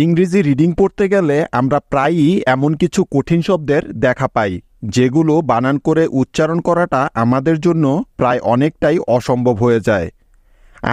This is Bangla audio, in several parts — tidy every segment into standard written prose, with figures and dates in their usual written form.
ইংরেজি রিডিং পড়তে গেলে আমরা প্রায়ই এমন কিছু কঠিন শব্দের দেখা পাই যেগুলো বানান করে উচ্চারণ করাটা আমাদের জন্য প্রায় অনেকটাই অসম্ভব হয়ে যায়।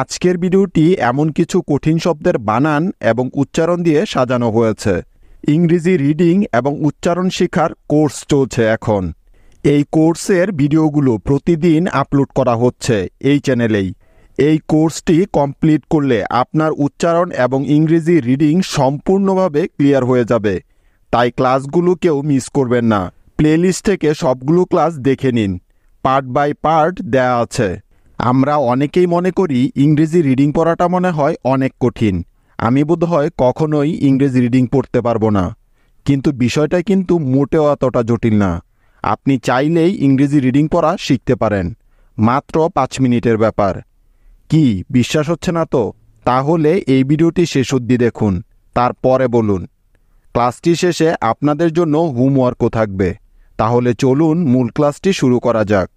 আজকের ভিডিওটি এমন কিছু কঠিন শব্দের বানান এবং উচ্চারণ দিয়ে সাজানো হয়েছে। ইংরেজি রিডিং এবং উচ্চারণ শেখার কোর্স চলছে এখন। এই কোর্সের ভিডিওগুলো প্রতিদিন আপলোড করা হচ্ছে এই চ্যানেলেই। এই কোর্সটি কমপ্লিট করলে আপনার উচ্চারণ এবং ইংরেজি রিডিং সম্পূর্ণভাবে ক্লিয়ার হয়ে যাবে। তাই ক্লাসগুলো কেউ মিস করবেন না। প্লেলিস্ট থেকে সবগুলো ক্লাস দেখে নিন, পার্ট বাই পার্ট দেয়া আছে। আমরা অনেকেই মনে করি ইংরেজি রিডিং পড়াটা মনে হয় অনেক কঠিন, আমি বোধহয় কখনোই ইংরেজি রিডিং পড়তে পারবো না। কিন্তু বিষয়টা কিন্তু মোটেও এতটা জটিল না। আপনি চাইলেই ইংরেজি রিডিং পড়া শিখতে পারেন, মাত্র 5 মিনিটের ব্যাপার। কি বিশ্বাস হচ্ছে না তো? তাহলে এই ভিডিওটি শেষ অবধি দেখুন, তারপরে বলুন। ক্লাসটি শেষে আপনাদের জন্য হোমওয়ার্কও থাকবে। তাহলে চলুন মূল ক্লাসটি শুরু করা যাক।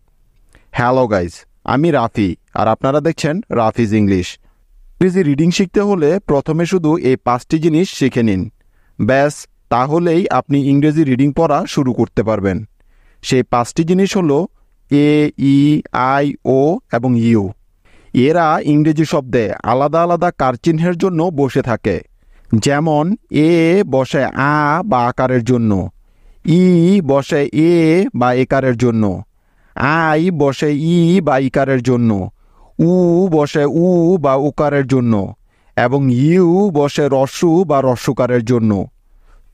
হ্যালো গাইজ, আমি রাফি আর আপনারা দেখছেন রাফিজ ইংলিশ। ইংরেজি রিডিং শিখতে হলে প্রথমে শুধু এই 5টি জিনিস শিখে নিন, ব্যাস। তাহলেই আপনি ইংরেজি রিডিং পড়া শুরু করতে পারবেন। সেই 5টি জিনিস হলো এ, ই, আই, ও এবং ইউ। এরা ইংরেজি শব্দে আলাদা আলাদা কারচিহ্নের জন্য বসে থাকে। যেমন এ বসে আ বা আকারের জন্য, ই বসে এ বা একারের জন্য, আই বসে ই বা ইকারের জন্য, উ বসে উ বা উকারের জন্য এবং ইউ বসে রস্যু বা রস্যকারের জন্য।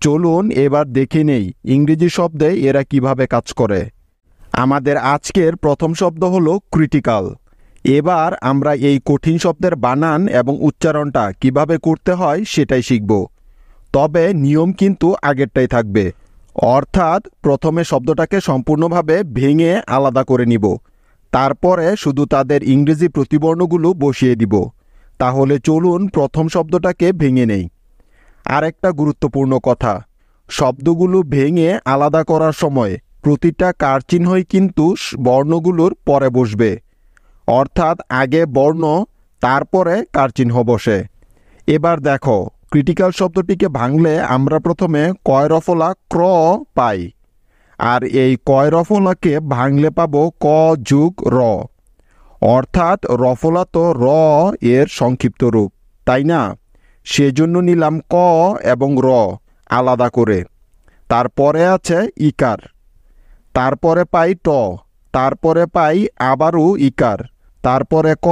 চলুন এবার দেখে নেই ইংরেজি শব্দে এরা কিভাবে কাজ করে। আমাদের আজকের প্রথম শব্দ হলো ক্রিটিক্যাল। এবার আমরা এই কঠিন শব্দের বানান এবং উচ্চারণটা কিভাবে করতে হয় সেটাই শিখব। তবে নিয়ম কিন্তু আগেরটাই থাকবে, অর্থাৎ প্রথমে শব্দটাকে সম্পূর্ণভাবে ভেঙে আলাদা করে নিব, তারপরে শুধু তাদের ইংরেজি প্রতিবর্ণগুলো বসিয়ে দিব। তাহলে চলুন প্রথম শব্দটাকে ভেঙে নেই। আরেকটা গুরুত্বপূর্ণ কথা, শব্দগুলো ভেঙে আলাদা করার সময় প্রতিটা কারচিহ্নই কিন্তু বর্ণগুলোর পরে বসবে, অর্থাৎ আগে বর্ণ তারপরে কারচিহ্ন বসে। এবার দেখো, ক্রিটিক্যাল শব্দটিকে ভাঙলে আমরা প্রথমে কয় রফলা ক্র পাই, আর এই কয় রফলাকে ভাঙলে পাবো ক যোগ র, অর্থাৎ রফলা তো র এর সংক্ষিপ্ত রূপ, তাই না? সেজন্য নিলাম ক এবং র আলাদা করে। তারপরে আছে ইকার, তারপরে পাই ট, তারপরে পাই আবারও ইকার, তারপরে ক,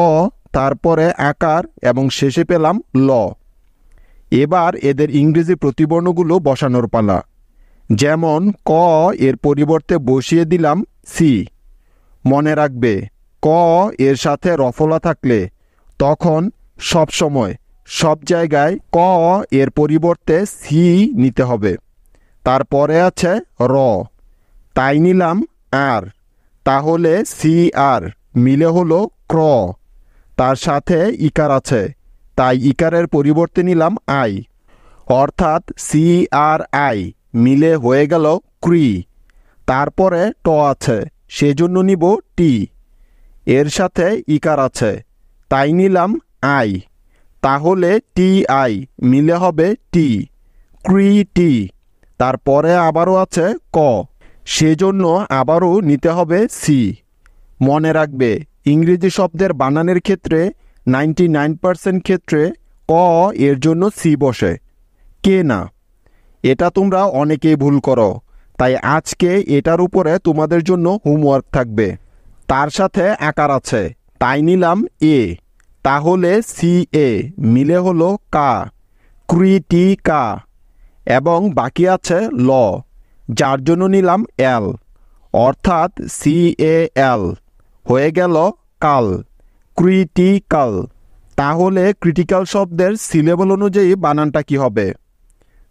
তারপরে আকার এবং শেষে পেলাম ল। এবার এদের ইংরেজি প্রতিবর্ণগুলো বসানোর পালা। যেমন ক এর পরিবর্তে বসিয়ে দিলাম সি। মনে রাখবে, ক এর সাথে রফলা থাকলে তখন সব সময় সব জায়গায় ক এর পরিবর্তে সি নিতে হবে। তারপরে আছে র, তাই নিলাম আর, তাহলে সি আর মিলে হলো ক্র। তার সাথে ইকার আছে, তাই ইকারের পরিবর্তে নিলাম আই, অর্থাৎ সি আর আই মিলে হয়ে গেল ক্রি। তারপরে ট আছে, সেজন্য নিব টি। এর সাথে ইকার আছে, তাই নিলাম আই, তাহলে টি আই মিলে হবে টি, ক্রি টি। তারপরে আবারও আছে ক, সেজন্য আবারও নিতে হবে সি। মনে রাখবে, ইংরেজি শব্দের বানানের ক্ষেত্রে 99% ক্ষেত্রে ক এর জন্য সি বসে, কে না। এটা তোমরা অনেকেই ভুল করো, তাই আজকে এটার উপরে তোমাদের জন্য হোমওয়ার্ক থাকবে। তার সাথে আকার আছে, তাই নিলাম এ, তাহলে সি এ মিলে হলো কা, ক্রিটি কা। এবং বাকি আছে ল, যার জন্য নিলাম এল, অর্থাৎ সি এ এল হয়ে গেল কাল, ক্রিটিক্যাল। তাহলে ক্রিটিক্যাল শব্দের সিলেবল অনুযায়ী বানানটা কি হবে?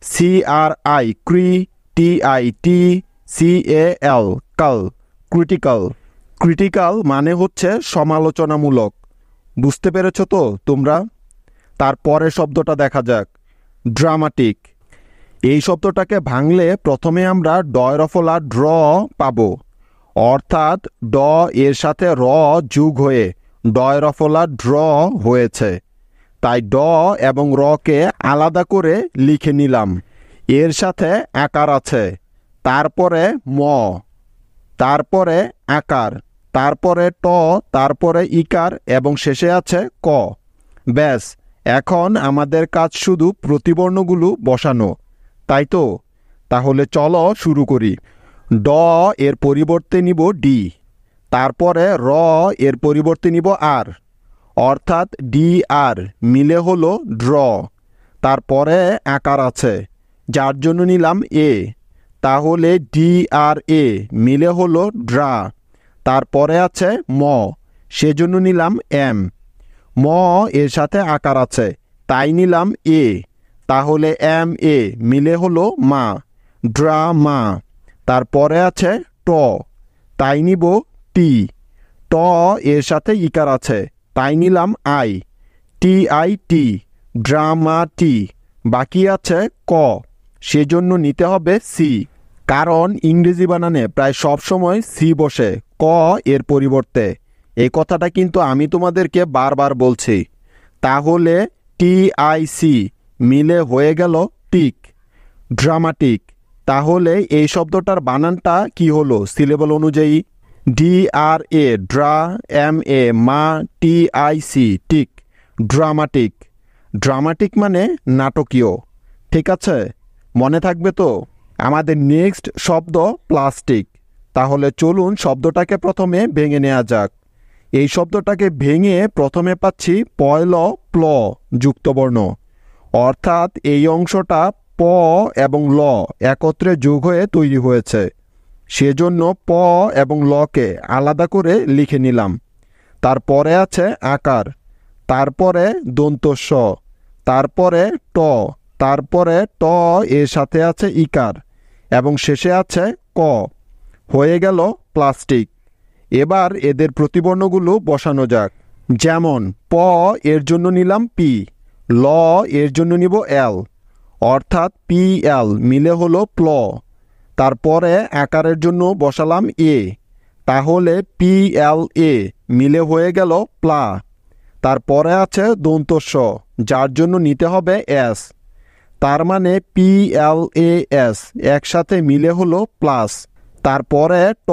C R I cri, T I T, C A L cal, critical. Critical মানে হচ্ছে সমালোচনামূলক। বুঝতে পেরেছ তো তোমরা? তারপরে শব্দটা দেখা যাক, ড্রামাটিক। এই শব্দটাকে ভাঙলে প্রথমে আমরা ডয় রফলা ড্র পাবো, অর্থাৎ ড এর সাথে র যোগ হয়ে ডয় রফলা ড্র হয়েছে। তাই ড এবং রকে আলাদা করে লিখে নিলাম। এর সাথে আকার আছে, তারপরে ম, তারপরে আকার, তারপরে ট, তারপরে ইকার এবং শেষে আছে ক। ব্যাস, এখন আমাদের কাজ শুধু প্রতিবর্ণগুলো বসানো, তাই তো? তাহলে চলো শুরু করি। ড এর পরিবর্তে নিব ডি, তারপরে র এর পরিবর্তে নিব আর, অর্থাৎ ডি আর মিলে হলো ড্র। তারপরে আকার আছে, যার জন্য নিলাম এ, তাহলে ডি আর এ মিলে হলো ড্রা। তারপরে আছে ম, সেজন্য নিলাম এম। ম এর সাথে আকার আছে, তাই নিলাম এ, তাহলে এম এ মিলে হলো মা, ড্রা মা। তারপরে আছে ট, তাই নিব টি। ট এর সাথে ইকার আছে, তাই নিলাম I, T I T, drama T. বাকি আছে ক, সেজন্য নিতে হবে সি, কারণ ইংরেজি বানানে প্রায় সব সময় সি বসে ক এর পরিবর্তে। এই কথাটা কিন্তু আমি তোমাদেরকে বারবার বলছি। তাহলে টি আই সি মিলে হয়ে গেল টিক, ড্রামাটিক। তাহলে এই শব্দটার বানানটা কি হলো সিলেবল অনুযায়ী? D R A ড্রা, M A মা, টি আই সি টিক, ড্রামাটিক। ড্রামাটিক মানে নাটকীয়, ঠিক আছে? মনে থাকবে তো? আমাদের নেক্সট শব্দ প্লাস্টিক। তাহলে চলুন শব্দটাকে প্রথমে ভেঙে নেওয়া যাক। এই শব্দটাকে ভেঙে প্রথমে পাচ্ছি পয়ল প্ল যুক্তবর্ণ, অর্থাৎ এই অংশটা প এবং ল একত্রে যোগ হয়ে তৈরি হয়েছে, সেজন্য প এবং লকে আলাদা করে লিখে নিলাম। তারপরে আছে আকার, তারপরে দন্ত স, তারপরে ট, তারপরে ট এর সাথে আছে ইকার এবং শেষে আছে ক। হয়ে গেল প্লাস্টিক। এবার এদের প্রতিবর্ণগুলো বসানো যাক। যেমন প এর জন্য নিলাম পি, ল এর জন্য নিব এল, অর্থাৎ পি এল মিলে হলো প্ল। তারপরে আকারের জন্য বসালাম এ, তাহলে পি এল এ মিলে হয়ে গেল প্লা। তারপরে আছে দন্ত স, যার জন্য নিতে হবে এস, তার মানে পি এল এ এস একসাথে মিলে হলো প্লাস। তারপরে ট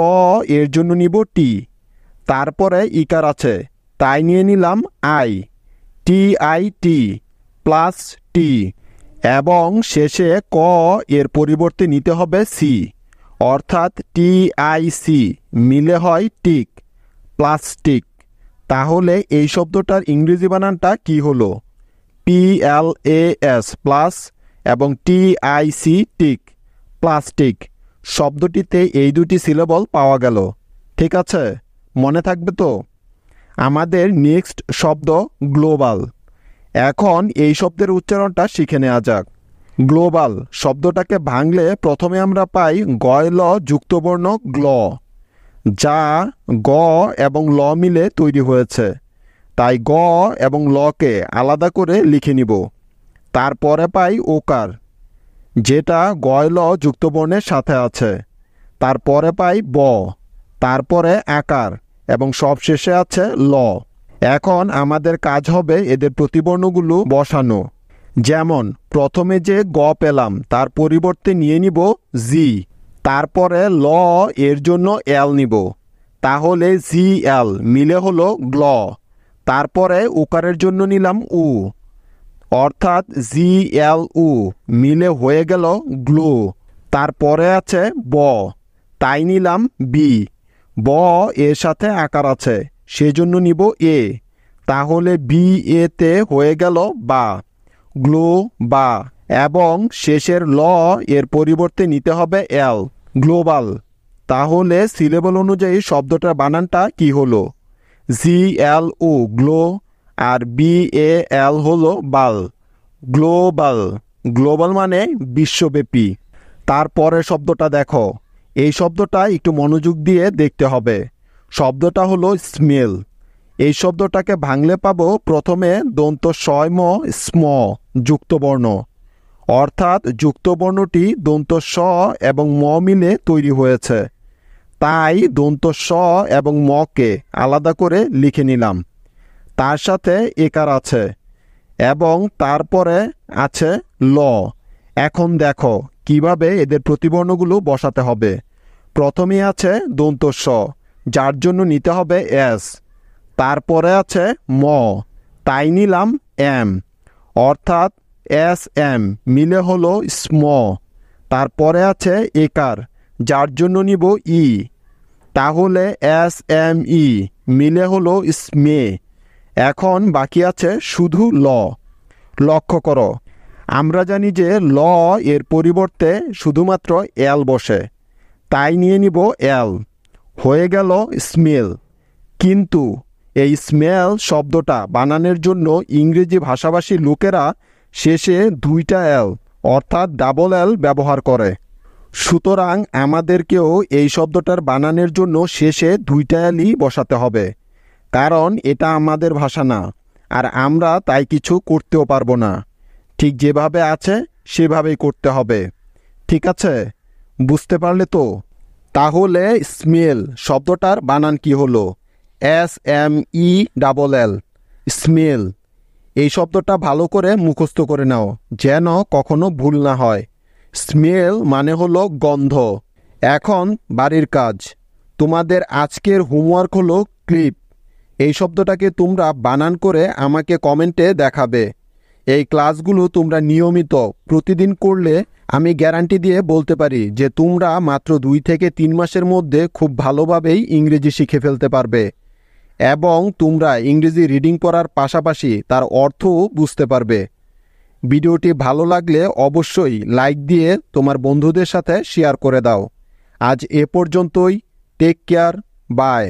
এর জন্য নিব টি, তারপরে ইকার আছে, তাই নিয়ে নিলাম I, T I T plus T. এবং শেষে ক এর পরিবর্তে নিতে হবে সি, অর্থাৎ টি আই সি মিলে হয় টিক, প্লাস্টিক। তাহলে এই শব্দটার ইংরেজি বানানটা কি হলো? P L A S plus এবং T I C tic, plastic. শব্দটিতে এই দুটি সিলেবল পাওয়া গেল, ঠিক আছে? মনে থাকবে তো? আমাদের নেক্সট শব্দ গ্লোবাল। এখন এই শব্দের উচ্চারণটা শিখে নেওয়া যাক। গ্লোবাল শব্দটাকে ভাঙলে প্রথমে আমরা পাই গয়ল যুক্তবর্ণ গ্ল, যা গ এবং ল মিলে তৈরি হয়েছে, তাই গ এবং লকে আলাদা করে লিখে নিব। তারপরে পাই ওকার, যেটা গয়ল যুক্তবর্ণের সাথে আছে। তারপরে পাই ব, তারপরে আকার এবং সবশেষে আছে ল। এখন আমাদের কাজ হবে এদের প্রতিবর্ণগুলো বসানো। যেমন প্রথমে যে গ পেলাম তার পরিবর্তে নিয়ে নিব জি, তারপরে ল এর জন্য এল নিব, তাহলে জি এল মিলে হলো গ্ল। তারপরে উকারের জন্য নিলাম উ, অর্থাৎ জি এল উ মিলে হয়ে গেল গ্লো। তারপরে আছে ব, তাই নিলাম বি, ব এর সাথে আকার আছে, সেজন্য নিব এ, তাহলে বি এতে হয়ে গেল বা, গ্লো বা। এবং শেষের ল এর পরিবর্তে নিতে হবে এল, গ্লোবাল। তাহলে সিলেবল অনুযায়ী শব্দটার বানানটা কি হলো? জি এল ও গ্লো আর বি এ এল হলো বাল, গ্লোবাল। গ্লোবাল মানে বিশ্বব্যাপী। তারপরে শব্দটা দেখো, এই শব্দটা একটু মনোযোগ দিয়ে দেখতে হবে। শব্দটা হলো স্মেল। এই শব্দটাকে ভাঙলে পাবো প্রথমে দন্ত ম স্ম যুক্তবর্ণ, অর্থাৎ যুক্তবর্ণটি দন্ত স এবং ম মিলে তৈরি হয়েছে, তাই দন্ত স এবং মকে আলাদা করে লিখে নিলাম। তার সাথে একার আছে এবং তারপরে আছে ল। এখন দেখো কিভাবে এদের প্রতিবর্ণগুলো বসাতে হবে। প্রথমে আছে দন্ত স, যার জন্য নিতে হবে এস। তারপরে আছে ম, তাই নিলাম এম, অর্থাৎ এস এম মিলে হলো স্ম। তারপরে আছে একার, যার জন্য নিব ই, তাহলে এস এম ই মিলে হলো স্মে। এখন বাকি আছে শুধু ল। লক্ষ্য করো, আমরা জানি যে ল এর পরিবর্তে শুধুমাত্র এল বসে, তাই নিয়ে নিব এল। হয়ে গেল স্মেল। কিন্তু এই স্মেল শব্দটা বানানোর জন্য ইংরেজি ভাষাভাষী লোকেরা শেষে দুইটা এল অর্থাৎ ডাবল এল ব্যবহার করে। সুতরাং আমাদেরকেও এই শব্দটার বানানোর জন্য শেষে দুইটা এলই বসাতে হবে, কারণ এটা আমাদের ভাষা না, আর আমরা তাই কিছু করতেও পারবো না। ঠিক যেভাবে আছে সেভাবেই করতে হবে। ঠিক আছে, বুঝতে পারলে তো? তাহলে স্মেল শব্দটার বানান কি হলো? S M E double L, smell. এই শব্দটা ভালো করে মুখস্থ করে নাও, যেন কখনো ভুল না হয়। স্মেল মানে হলো গন্ধ। এখন বাড়ির কাজ। তোমাদের আজকের হোমওয়ার্ক হলো ক্লিপ। এই শব্দটাকে তোমরা বানান করে আমাকে কমেন্টে দেখাবে। এই ক্লাসগুলো তোমরা নিয়মিত প্রতিদিন করলে আমি গ্যারান্টি দিয়ে বলতে পারি যে তোমরা মাত্র 2 থেকে 3 মাসের মধ্যে খুব ভালোভাবেই ইংরেজি শিখে ফেলতে পারবে, এবং তোমরা ইংরেজি রিডিং পড়ার পাশাপাশি তার অর্থও বুঝতে পারবে। ভিডিওটি ভালো লাগলে অবশ্যই লাইক দিয়ে তোমার বন্ধুদের সাথে শেয়ার করে দাও। আজ এ পর্যন্তই। Take care, by.